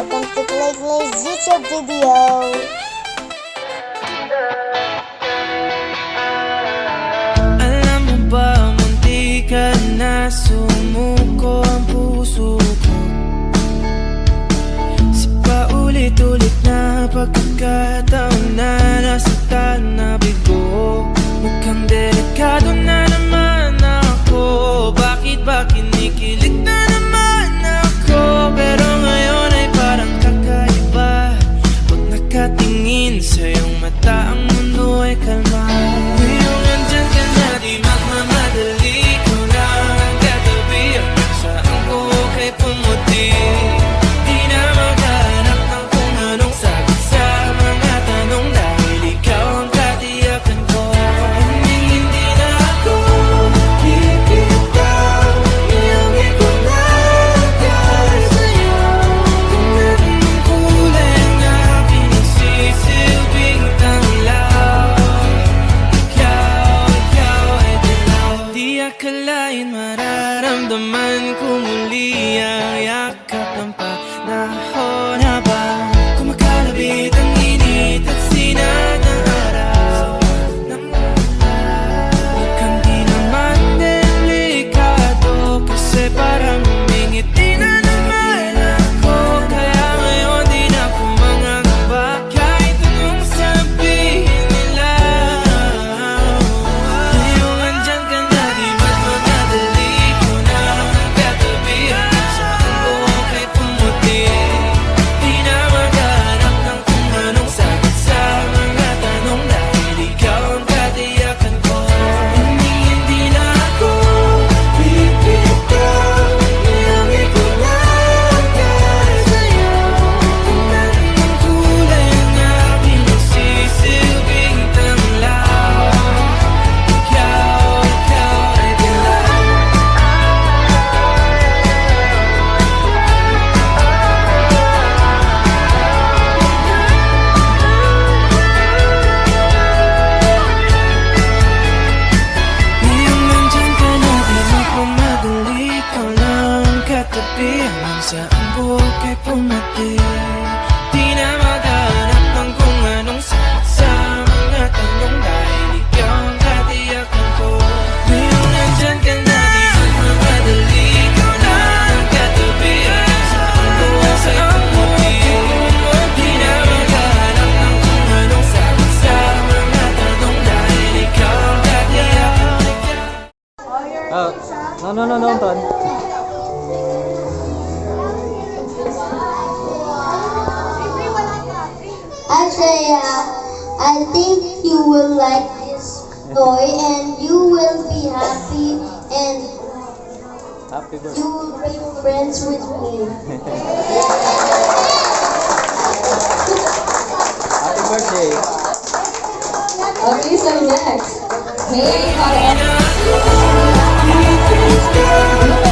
welcome to Clay's YouTube video. Alam mo ba, munti ka na sumuko ang puso ko sa paulit-ulit na pagkakataon na nasaktan na bigo. Mukhang delikado na naman ako. Bakit ba kinikilig na naman ako? Pero ngayon ay parang kakaiba. Pag nakatingin sa iyong mata, ang mundo ay kalma. Ngayong nandyan ka na, di magmamadali. Ikaw na ang katabi, saan ko kay pumuti. Di na maghanap ng kung anong sagot sa mga tanong, dahil ikaw ang katiyakan ko. Hindi na ako bibitaw, iyong ikaw na dahil sa'yo. Kung anong kulay ang aking nagsisilbing tanglaw, ikaw ay dilaw. Di akalain mararamdaman ko muli ang yakap ng panahon habang kumakalabit ang init at sinag ng araw. Mukhang di naman delikado, kasi parang humingiti na naman ako. Kaya ngayon di na ako mangangamba, kahit anong sabihin nila. Ngayong andyan ka na, di magmamadali. Ikaw na ang katabi, saan ko kay pumuti. Di na maghanap ng kung anong sagot sa mga tanong, dahil ikaw ang katiyakan ko. Hindi na ako bibitaw, iyong ikaw na dahil sa'yo. Kung anong kulay ang aking nagsisilbing tanglaw, ikaw ay dilaw. Ngayong nandyan ka na, di magmamadali. Ikaw lang ang katabi, hanggang saan buhok ay pumati. Di na maghanap ng kung anong sagot sa mga tanong, dahil ikaw ang katiyakan ko. Ngayong nandyan ka na, di magmamadali. Ikaw lang ang katabi, hanggang saan buhok ay pumati. Di na maghanap ng kung anong sagot sa mga tanong, dahil ikaw ang katiyakan ko. No, Ton. Actually, I think you will like this toy and you will be happy and Happy birthday. you will be friends with me. Happy birthday. Okay, so next. Hey, Di na ako bibitaw,